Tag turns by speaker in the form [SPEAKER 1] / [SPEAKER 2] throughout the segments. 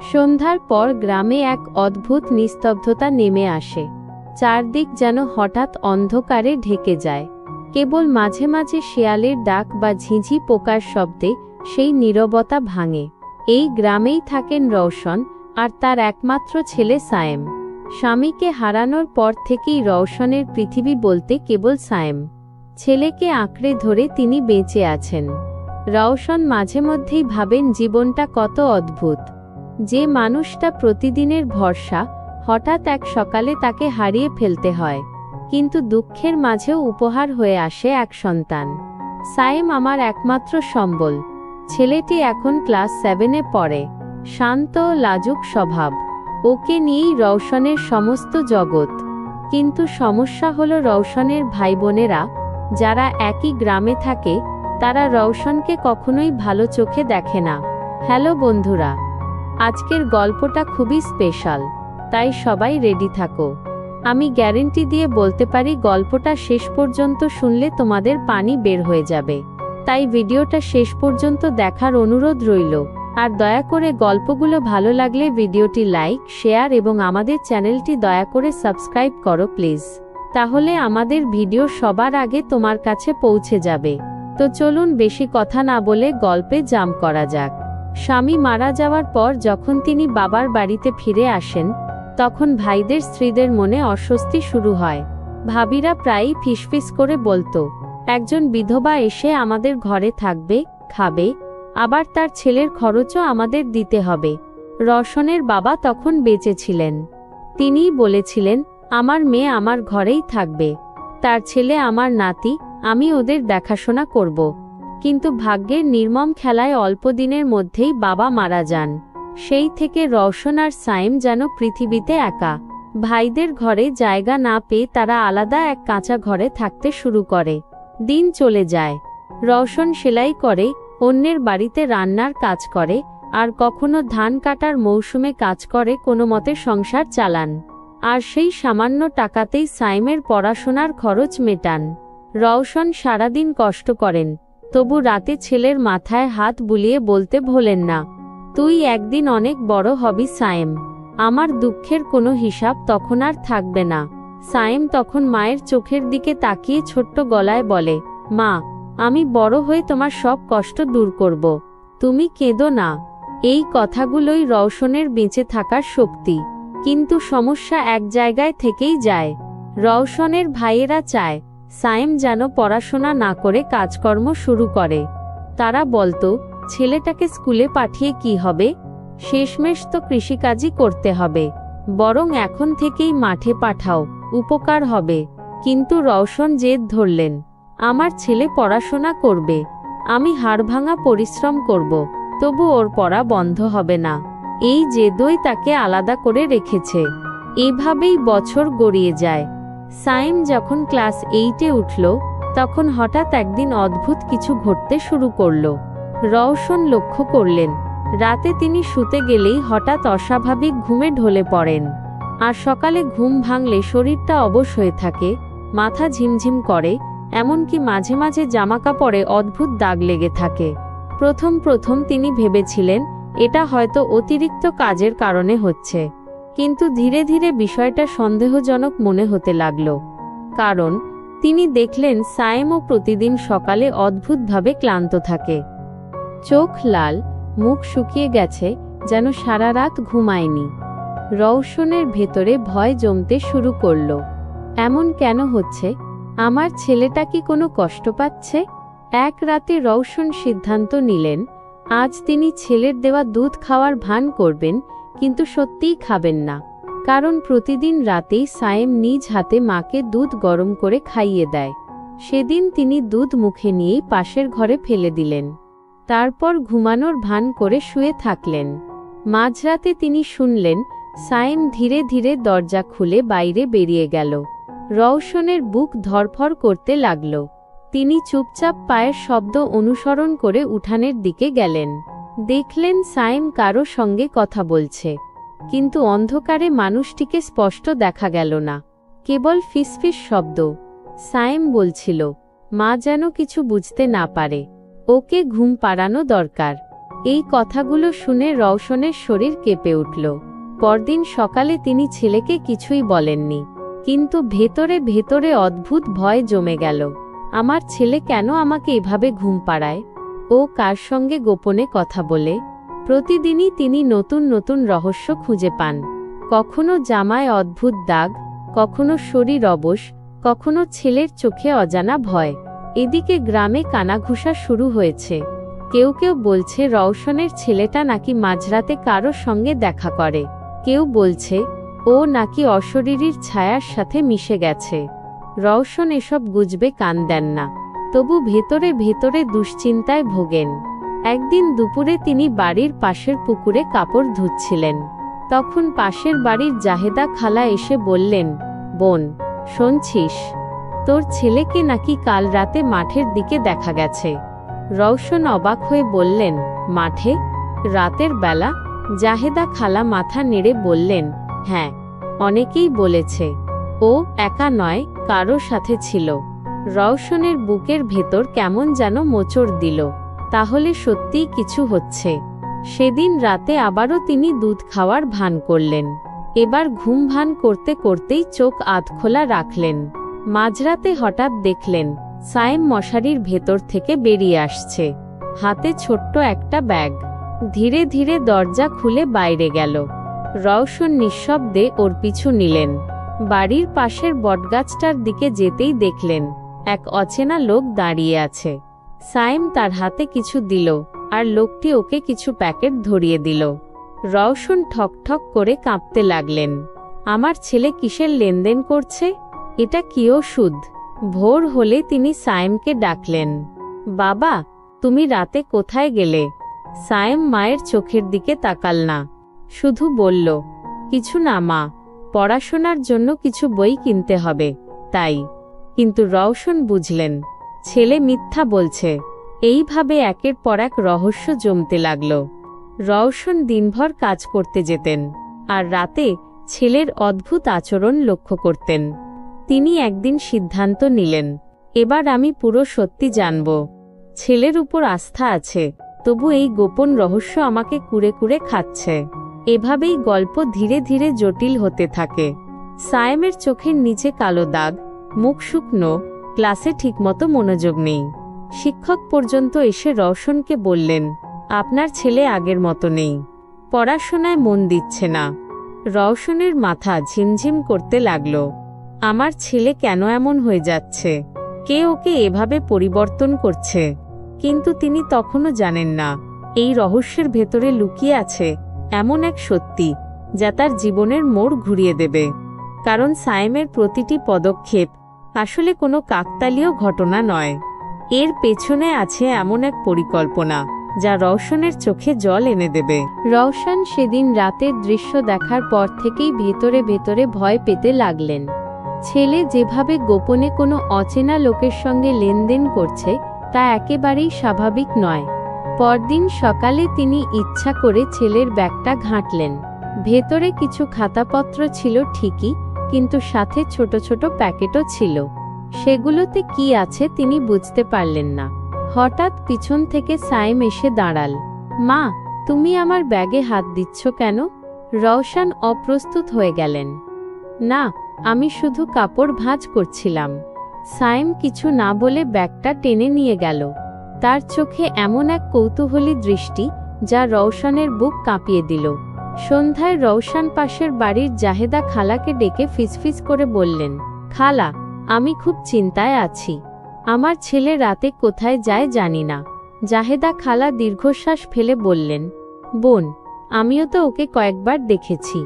[SPEAKER 1] সন্ধ্যার পর গ্রামে এক অদ্ভুত নিস্তব্ধতা নেমে আসে। চারদিক যেন হঠাৎ অন্ধকারে ঢেকে যায়। কেবল মাঝে মাঝে শেয়ালের ডাক বা ঝিঝি পোকার শব্দে সেই নীরবতা ভাঙে। এই গ্রামেই থাকেন রওশন আর তার একমাত্র ছেলে সায়েম। স্বামীকে হারানোর পর থেকেই রওশনের পৃথিবী বলতে কেবল সায়েম। ছেলেকে আঁকড়ে ধরে তিনি বেঁচে আছেন। রওশন মাঝে মধ্যেই ভাবেন জীবনটা কত অদ্ভুত। যে মানুষটা প্রতিদিনের ভরসা, হঠাৎ এক সকালে তাকে হারিয়ে ফেলতে হয়। কিন্তু দুঃখের মাঝেও উপহার হয়ে আসে এক সন্তান। সায়েম আমার একমাত্র সম্বল। ছেলেটি এখন ক্লাস 7-এ পড়ে। শান্ত ও লাজুক স্বভাব। ওকে নিয়েই রওশনের সমস্ত জগৎ। কিন্তু সমস্যা হলো রওশনের ভাই বোনেরা, যারা একই গ্রামে থাকে, তারা রওশনকে কখনোই ভালো চোখে দেখে না। হ্যালো বন্ধুরা, আজকের গল্পটা খুবই স্পেশাল, তাই সবাই রেডি থাকো। আমি গ্যারেন্টি দিয়ে বলতে পারি গল্পটা শেষ পর্যন্ত শুনলে তোমাদের পানি বের হয়ে যাবে। তাই ভিডিওটা শেষ পর্যন্ত দেখার অনুরোধ রইল। আর দয়া করে গল্পগুলো ভালো লাগলে ভিডিওটি লাইক, শেয়ার এবং আমাদের চ্যানেলটি দয়া করে সাবস্ক্রাইব করো প্লিজ। তাহলে আমাদের ভিডিও সবার আগে তোমার কাছে পৌঁছে যাবে। তো চলুন বেশি কথা না বলে গল্পে জাম্প করা যাক। স্বামী মারা যাওয়ার পর যখন তিনি বাবার বাড়িতে ফিরে আসেন, তখন ভাইদের স্ত্রীদের মনে অস্বস্তি শুরু হয়। ভাবিরা প্রায়ই ফিসফিস করে বলতো, একজন বিধবা এসে আমাদের ঘরে থাকবে, খাবে, আবার তার ছেলের খরচও আমাদের দিতে হবে। রওশনের বাবা তখন বেঁচে ছিলেন। তিনিই বলেছিলেন, আমার মেয়ে আমার ঘরেই থাকবে, তার ছেলে আমার নাতি, আমি ওদের দেখাশোনা করব। কিন্তু ভাগ্যের নির্মম খেলায় অল্প দিনের মধ্যেই বাবা মারা যান। সেই থেকে রওশন আর সায়েম যেন পৃথিবীতে একা। ভাইদের ঘরে জায়গা না পেয়ে তারা আলাদা এক কাঁচা ঘরে থাকতে শুরু করে। দিন চলে যায়। রওশন সেলাই করে, অন্যের বাড়িতে রান্নার কাজ করে, আর কখনো ধান কাটার মৌসুমে কাজ করে কোনো মতে সংসার চালান। আর সেই সামান্য টাকাতেই সায়েমের পড়াশোনার খরচ মেটান। রওশন সারাদিন কষ্ট করেন, তবু রাতে ছেলের মাথায় হাত বুলিয়ে বলতে ভোলেন না, তুই একদিন অনেক বড় হবি সায়েম। আমার দুঃখের কোনো হিসাব তখন আর থাকবে না। সায়েম তখন মায়ের চোখের দিকে তাকিয়ে ছোট্ট গলায় বলে, মা, আমি বড় হয়ে তোমার সব কষ্ট দূর করব, তুমি কেঁদো না। এই কথাগুলোই রওশনের বেঁচে থাকার শক্তি। কিন্তু সমস্যা এক জায়গায় থেকেই যায়। রওশনের ভাইয়েরা চায় সায়েম যেন পড়াশোনা না করে কাজকর্ম শুরু করে। তারা বলতো, ছেলেটাকে স্কুলে পাঠিয়ে কি হবে, শেষমেশ তো কৃষিকাজই করতে হবে, বরং এখন থেকেই মাঠে পাঠাও, উপকার হবে। কিন্তু রওশন জেদ ধরলেন, আমার ছেলে পড়াশোনা করবে, আমি হাড়ভাঙা পরিশ্রম করব, তবু ওর পড়া বন্ধ হবে না। এই জেদই তাকে আলাদা করে রেখেছে। এভাবেই বছর গড়িয়ে যায়। সায়েম যখন ক্লাস 8-এ উঠল, তখন হঠাৎ একদিন অদ্ভুত কিছু ঘটতে শুরু করল। রওশন লক্ষ্য করলেন, রাতে তিনি শুতে গেলেই হঠাৎ অস্বাভাবিক ঘুমে ঢলে পড়েন। আর সকালে ঘুম ভাঙলে শরীরটা অবশ হয়ে থাকে, মাথা ঝিমঝিম করে, এমনকি মাঝে মাঝে জামাকাপড়ে অদ্ভুত দাগ লেগে থাকে। প্রথম তিনি ভেবেছিলেন এটা হয়তো অতিরিক্ত কাজের কারণে হচ্ছে। কিন্তু ধীরে ধীরে বিষয়টা সন্দেহজনক মনে হতে লাগল। কারণ তিনি দেখলেন সায়েমও প্রতিদিন সকালে অদ্ভুতভাবে ক্লান্ত থাকে। চোখ লাল, মুখ শুকিয়ে গেছে, যেন সারা রাত ঘুমায়নি। রওশনের ভেতরে ভয় জমতে শুরু করল। এমন কেন হচ্ছে? আমার ছেলেটা কি কোনো কষ্ট পাচ্ছে? এক রাতে রওশন সিদ্ধান্ত নিলেন, আজ তিনি ছেলের দেওয়া দুধ খাওয়ার ভান করবেন, কিন্তু সত্যিই খাবেন না। কারণ প্রতিদিন রাতেই সায়েম নিজ হাতে মাকে দুধ গরম করে খাইয়ে দেয়। সেদিন তিনি দুধ মুখে নিয়েই পাশের ঘরে ফেলে দিলেন। তারপর ঘুমানোর ভান করে শুয়ে থাকলেন। মাঝরাতে তিনি শুনলেন সায়েম ধীরে ধীরে দরজা খুলে বাইরে বেরিয়ে গেল। রওশনের বুক ধড়ফড় করতে লাগল। তিনি চুপচাপ পায়ের শব্দ অনুসরণ করে উঠানের দিকে গেলেন। দেখলেন সায়েম কারো সঙ্গে কথা বলছে, কিন্তু অন্ধকারে মানুষটিকে স্পষ্ট দেখা গেল না, কেবল ফিসফিস শব্দ। সায়েম বলছিল, মা যেন কিছু বুঝতে না পারে, ওকে ঘুম পাড়ানো দরকার। এই কথাগুলো শুনে রওশনের শরীর কেঁপে উঠল। পরদিন সকালে তিনি ছেলেকে কিছুই বলেননি, কিন্তু ভেতরে ভেতরে অদ্ভুত ভয় জমে গেল। আমার ছেলে কেন আমাকে এভাবে ঘুম পাড়ায়? ও কার সঙ্গে গোপনে কথা বলে? প্রতিদিনই তিনি নতুন নতুন রহস্য খুঁজে পান। কখনো জামায় অদ্ভুত দাগ, কখনো শরীর অবশ, কখনো ছেলের চোখে অজানা ভয়। এদিকে গ্রামে কানাঘুষা শুরু হয়েছে। কেউ কেউ বলছে রওশনের ছেলেটা নাকি মাঝরাতে কারো সঙ্গে দেখা করে, কেউ বলছে ও নাকি অশরীরীর ছায়ার সাথে মিশে গেছে। রওশন এসব গুজবে কান দেন না, তবু ভেতরে ভেতরে দুশ্চিন্তায় ভোগেন। একদিন দুপুরে তিনি বাড়ির পাশের পুকুরে কাপড় ধুচ্ছিলেন। তখন পাশের বাড়ির জাহেদা খালা এসে বললেন, বোন, শুনছিস? তোর ছেলেকে নাকি কাল রাতে মাঠের দিকে দেখা গেছে। রওশন অবাক হয়ে বললেন, মাঠে? রাতের বেলা? জাহেদা খালা মাথা নেড়ে বললেন, হ্যাঁ, অনেকেই বলেছে। ও একা নয়, কারো সাথে ছিল। রওশনের বুকের ভেতর কেমন যেন মোচড় দিল। তাহলে সত্যিই কিছু হচ্ছে। সেদিন রাতে আবারও তিনি দুধ খাওয়ার ভান করলেন। এবার ঘুম ভান করতে করতেই চোখ আধখোলা রাখলেন। মাঝরাতে হঠাৎ দেখলেন সায়েম মশারির ভেতর থেকে বেরিয়ে আসছে, হাতে ছোট্ট একটা ব্যাগ। ধীরে ধীরে দরজা খুলে বাইরে গেল। রওশন নিঃশব্দে ওর পিছু নিলেন। বাড়ির পাশের বটগাছটার দিকে যেতেই দেখলেন এক অচেনা লোক দাঁড়িয়ে আছে। সায়েম তার হাতে কিছু দিল, আর লোকটি ওকে কিছু প্যাকেট ধরিয়ে দিল। রওশন ঠক ঠক করে কাঁপতে লাগলেন। আমার ছেলে কিসের লেনদেন করছে? এটা কি ওষুধ? ভোর হলে তিনি সায়েমকে ডাকলেন, বাবা, তুমি রাতে কোথায় গেলে? সায়েম মায়ের চোখের দিকে তাকাল না, শুধু বলল, কিছু না মা, পড়াশোনার জন্য কিছু বই কিনতে হবে, তাই। কিন্তু রওশন বুঝলেন ছেলে মিথ্যা বলছে। এইভাবে একের পর এক রহস্য জমতে লাগল। রওশন দিনভর কাজ করতে যেতেন, আর রাতে ছেলের অদ্ভুত আচরণ লক্ষ্য করতেন। তিনি একদিন সিদ্ধান্ত নিলেন, এবার আমি পুরো সত্যি জানব। ছেলের উপর আস্থা আছে, তবু এই গোপন রহস্য আমাকে কুরে কুরে খাচ্ছে। এভাবেই গল্প ধীরে ধীরে জটিল হতে থাকে। সায়েমের চোখের নিচে কালো দাগ, মুখ শুকনো, ক্লাসে ঠিকমতো মনোযোগ নেই। শিক্ষক পর্যন্ত এসে রওশনকে বললেন, আপনার ছেলে আগের মতো নেই, পড়াশোনায় মন দিচ্ছে না। রওশনের মাথা ঝিমঝিম করতে লাগল। আমার ছেলে কেন এমন হয়ে যাচ্ছে? কে ওকে এভাবে পরিবর্তন করছে? কিন্তু তিনি তখনও জানেন না এই রহস্যের ভেতরে লুকিয়ে আছে এমন এক সত্যি যা তার জীবনের মোড় ঘুরিয়ে দেবে। কারণ সায়েমের প্রতিটি পদক্ষেপ আসলে কোনো কাকতালীয় ঘটনা নয়। এর পেছনে আছে এমন এক পরিকল্পনা যা রওশনের চোখে জল এনে দেবে। রওশন সেদিন রাতের দৃশ্য দেখার পর থেকেই ভেতরে ভেতরে ভয় পেতে লাগলেন। ছেলে যেভাবে গোপনে কোনো অচেনা লোকের সঙ্গে লেনদেন করছে তা একেবারেই স্বাভাবিক নয়। পরদিন সকালে তিনি ইচ্ছা করে ছেলের ব্যাগটা ঘাঁটলেন। ভেতরে কিছু খাতাপত্র ছিল ঠিকই, কিন্তু সাথে ছোট ছোট প্যাকেটও ছিল। সেগুলোতে কি আছে তিনি বুঝতে পারলেন না। হঠাৎ পিছন থেকে সায়েম এসে দাঁড়াল। মা, তুমি আমার ব্যাগে হাত দিচ্ছ কেন? রওশন অপ্রস্তুত হয়ে গেলেন। না, আমি শুধু কাপড় ভাঁজ করছিলাম। সায়েম কিছু না বলে ব্যাগটা টেনে নিয়ে গেল। তার চোখে এমন এক কৌতূহলী দৃষ্টি যা রওশনের বুক কাঁপিয়ে দিল। সন্ধ্যায় রওশন পাশের বাড়ির জাহেদা খালাকে ডেকে ফিসফিস করে বললেন, খালা, আমি খুব চিন্তায় আছি। আমার ছেলে রাতে কোথায় যায় জানি না। জাহেদা খালা দীর্ঘশ্বাস ফেলে বললেন, বোন, আমিও তো ওকে কয়েকবার দেখেছি,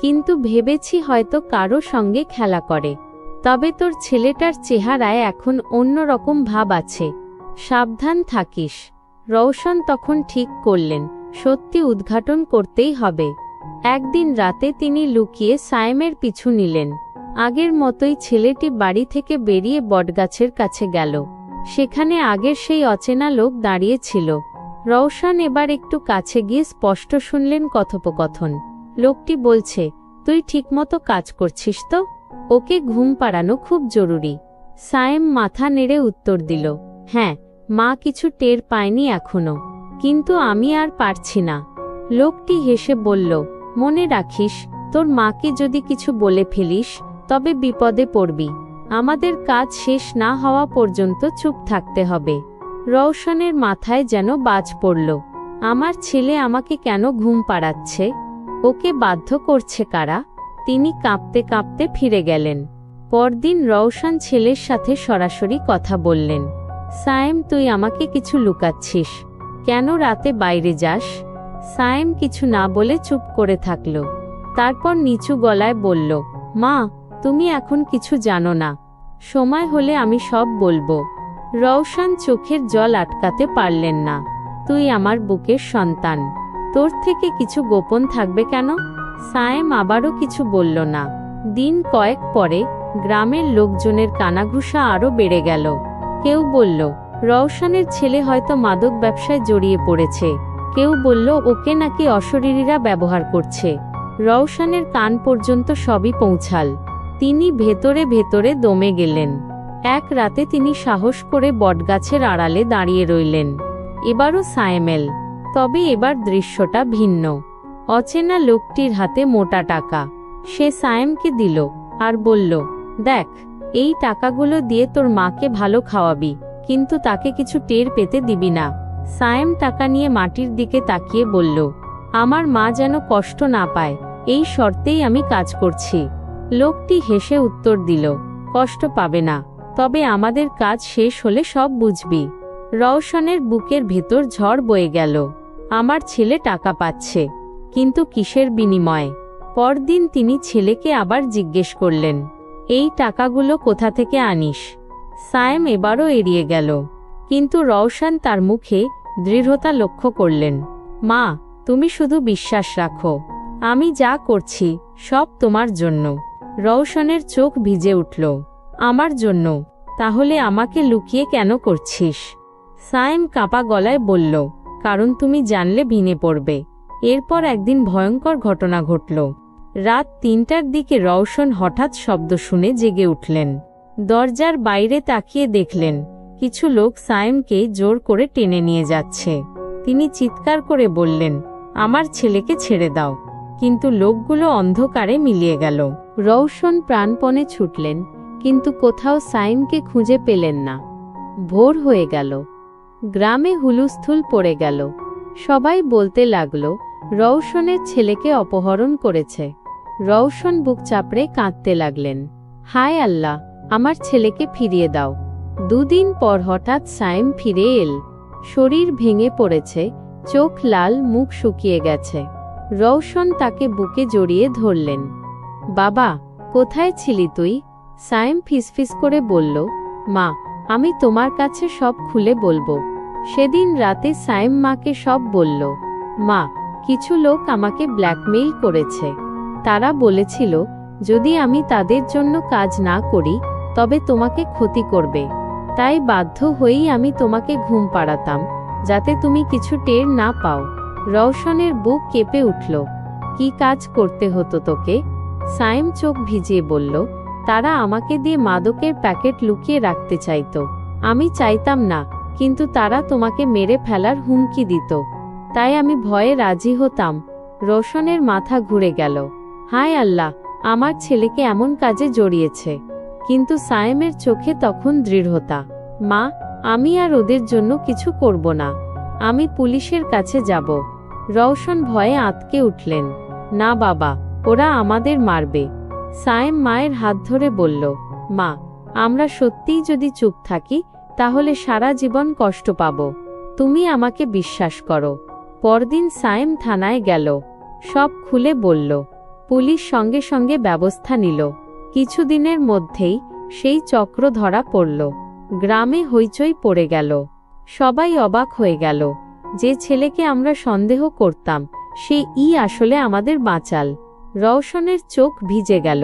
[SPEAKER 1] কিন্তু ভেবেছি হয়তো কারো সঙ্গে খেলা করে। তবে তোর ছেলেটার চেহারায় এখন অন্যরকম ভাব আছে, সাবধান থাকিস। রওশন তখন ঠিক করলেন সত্যি উদ্ঘাটন করতেই হবে। একদিন রাতে তিনি লুকিয়ে সায়েমের পিছু নিলেন। আগের মতোই ছেলেটি বাড়ি থেকে বেরিয়ে বটগাছের কাছে গেল। সেখানে আগের সেই অচেনা লোক দাঁড়িয়ে ছিল। রওশন এবার একটু কাছে গিয়ে স্পষ্ট শুনলেন কথোপকথন। লোকটি বলছে, তুই ঠিকমতো কাজ করছিস তো? ওকে ঘুম পাড়ানো খুব জরুরি। সায়েম মাথা নেড়ে উত্তর দিল, হ্যাঁ মা, কিছু টের পায়নি এখনো, কিন্তু আমি আর পারছি না। লোকটি হেসে বলল, মনে রাখিস, তোর মাকে যদি কিছু বলে ফেলিস তবে বিপদে পড়বি। আমাদের কাজ শেষ না হওয়া পর্যন্ত চুপ থাকতে হবে। রওশনের মাথায় যেন বাজ পড়ল। আমার ছেলে আমাকে কেন ঘুম পাড়াচ্ছে? ওকে বাধ্য করছে কারা? তিনি কাঁপতে কাঁপতে ফিরে গেলেন। পরদিন রওশন ছেলের সাথে সরাসরি কথা বললেন। সায়েম, তুই আমাকে কিছু লুকাচ্ছিস। কেন রাতে বাইরে যাস? সায়েম কিছু না বলে চুপ করে থাকল। তারপর নিচু গলায় বলল, মা, তুমি এখন কিছু জানো না। সময় হলে আমি সব বলবো। রওশন চোখের জল আটকাতে পারলেন না। তুই আমার বুকের সন্তান, তোর থেকে কিছু গোপন থাকবে কেন? সায়েম আবারও কিছু বলল না। দিন কয়েক পরে গ্রামের লোকজনের কানাঘুষা আরও বেড়ে গেল। কেউ বলল, রওশনের ছেলে হয়তো মাদক ব্যবসায় জড়িয়ে পড়েছে। কেউ বলল, ওকে নাকি অশরীরীরা ব্যবহার করছে। রওশনের কান পর্যন্ত সবই পৌঁছাল। তিনি ভেতরে ভেতরে দমে গেলেন। এক রাতে তিনি সাহস করে বটগাছের আড়ালে দাঁড়িয়ে রইলেন। এবারও সায়েমেল। তবে এবার দৃশ্যটা ভিন্ন। অচেনা লোকটির হাতে মোটা টাকা। সে সায়েমকে দিল আর বলল, দেখ, এই টাকাগুলো দিয়ে তোর মাকে ভালো খাওয়াবি, কিন্তু তাকে কিছু টের পেতে দিবি না। সায়েম টাকা নিয়ে মাটির দিকে তাকিয়ে বলল, আমার মা যেন কষ্ট না পায়, এই শর্তেই আমি কাজ করছি। লোকটি হেসে উত্তর দিল, কষ্ট পাবে না, তবে আমাদের কাজ শেষ হলে সব বুঝবি। রওশনের বুকের ভেতর ঝড় বয়ে গেল। আমার ছেলে টাকা পাচ্ছে, কিন্তু কিসের বিনিময়ে? পরদিন তিনি ছেলেকে আবার জিজ্ঞেস করলেন, এই টাকাগুলো কোথা থেকে আনিস? সায়েম এবারও এড়িয়ে গেল, কিন্তু রওশন তার মুখে দৃঢ়তা লক্ষ্য করলেন। মা, তুমি শুধু বিশ্বাস রাখো, আমি যা করছি সব তোমার জন্য। রওশনের চোখ ভিজে উঠল। আমার জন্য? তাহলে আমাকে লুকিয়ে কেন করছিস? সায়েম কাঁপা গলায় বলল, কারণ তুমি জানলে ভেঙে পড়বে। এরপর একদিন ভয়ঙ্কর ঘটনা ঘটল। রাত ৩টার দিকে রওশন হঠাৎ শব্দ শুনে জেগে উঠলেন। দরজার বাইরে তাকিয়ে দেখলেন কিছু লোক সায়েমকে জোর করে টেনে নিয়ে যাচ্ছে। তিনি চিৎকার করে বললেন, আমার ছেলেকে ছেড়ে দাও। কিন্তু লোকগুলো অন্ধকারে মিলিয়ে গেল। রওশন প্রাণপণে ছুটলেন, কিন্তু কোথাও সায়েমকে খুঁজে পেলেন না। ভোর হয়ে গেল। গ্রামে হুলুস্থুল পড়ে গেল। সবাই বলতে লাগল, রওশনের ছেলেকে অপহরণ করেছে। রওশন বুক চাপড়ে কাঁদতে লাগলেন, হায় আল্লাহ, আমার ছেলেকে ফিরিয়ে দাও। দুদিন পর হঠাৎ সায়েম ফিরে এল। শরীর ভেঙে পড়েছে, চোখ লাল, মুখ শুকিয়ে গেছে। রওশন তাকে বুকে জড়িয়ে ধরলেন। বাবা, কোথায় ছিলি তুই? সায়েম ফিসফিস করে বলল, মা, আমি তোমার কাছে সব খুলে বলবো। সেদিন রাতে সায়েম মাকে সব বলল। মা, কিছু লোক আমাকে ব্ল্যাকমেইল করেছে। তারা বলেছিল, যদি আমি তাদের জন্য কাজ না করি তবে তোমাকে ক্ষতি করবে। তাই বাধ্য হয়েই আমি তোমাকে ঘুম পাড়াতাম, যাতে তুমি কিছু টের না পাও। রওশনের বুক কেঁপে উঠল। কি কাজ করতে হতো তোকে? সায়েম চোখ ভিজিয়ে বলল, তারা আমাকে দিয়ে মাদকের প্যাকেট লুকিয়ে রাখতে চাইত। আমি চাইতাম না, কিন্তু তারা তোমাকে মেরে ফেলার হুমকি দিত। তাই আমি ভয়ে রাজি হতাম। রওশনের মাথা ঘুরে গেল। হায় আল্লাহ, আমার ছেলেকে এমন কাজে জড়িয়েছে। কিন্তু সায়েমের চোখে তখন দৃঢ়তা। মা, আমি আর ওদের জন্য কিছু করব না। আমি পুলিশের কাছে যাব। রওশন ভয়ে আঁতকে উঠলেন। না বাবা, ওরা আমাদের মারবে। সায়েম মায়ের হাত ধরে বলল, মা, আমরা সত্যিই যদি চুপ থাকি তাহলে সারা জীবন কষ্ট পাব। তুমি আমাকে বিশ্বাস করো। পরদিন সায়েম থানায় গেল। সব খুলে বলল। পুলিশ সঙ্গে সঙ্গে ব্যবস্থা নিল। কিছুদিনের মধ্যেই সেই চক্র ধরা পড়ল। গ্রামে হইচই পড়ে গেল। সবাই অবাক হয়ে গেল। যে ছেলেকে আমরা সন্দেহ করতাম সে আসলে আমাদের বাঁচাল। রওশনের চোখ ভিজে গেল।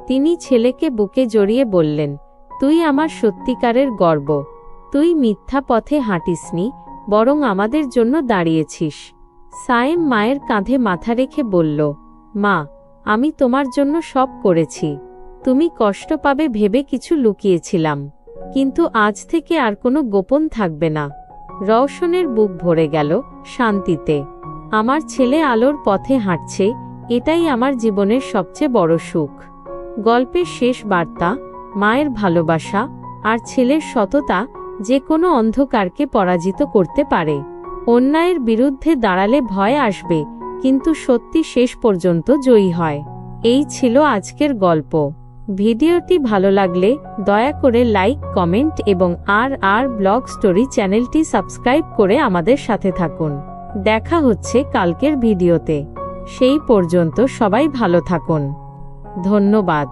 [SPEAKER 1] তিনি ছেলেকে বুকে জড়িয়ে বললেন, তুই আমার সত্যিকারের গর্ব। তুই মিথ্যা পথে হাঁটিসনি, বরং আমাদের জন্য দাঁড়িয়েছিস। সায়েম মায়ের কাঁধে মাথা রেখে বলল, মা, আমি তোমার জন্য সব করেছি। তুমি কষ্ট পাবে ভেবে কিছু লুকিয়েছিলাম, কিন্তু আজ থেকে আর কোনো গোপন থাকবে না। রওশনের বুক ভরে গেল শান্তিতে। আমার ছেলে আলোর পথে হাঁটছে, এটাই আমার জীবনের সবচেয়ে বড় সুখ। গল্পের শেষ বার্তা, মায়ের ভালোবাসা আর ছেলের সততা যে কোনো অন্ধকারকে পরাজিত করতে পারে। অন্যায়ের বিরুদ্ধে দাঁড়ালে ভয় আসবে, কিন্তু সত্যি শেষ পর্যন্ত জয়ী হয়। এই ছিল আজকের গল্প। ভিডিওটি ভালো লাগলে দয়া করে লাইক, কমেন্ট এবং আর ব্লগ স্টোরি চ্যানেলটি সাবস্ক্রাইব করে আমাদের সাথে থাকুন। দেখা হচ্ছে কালকের ভিডিওতে। সেই পর্যন্ত সবাই ভালো থাকুন। ধন্যবাদ।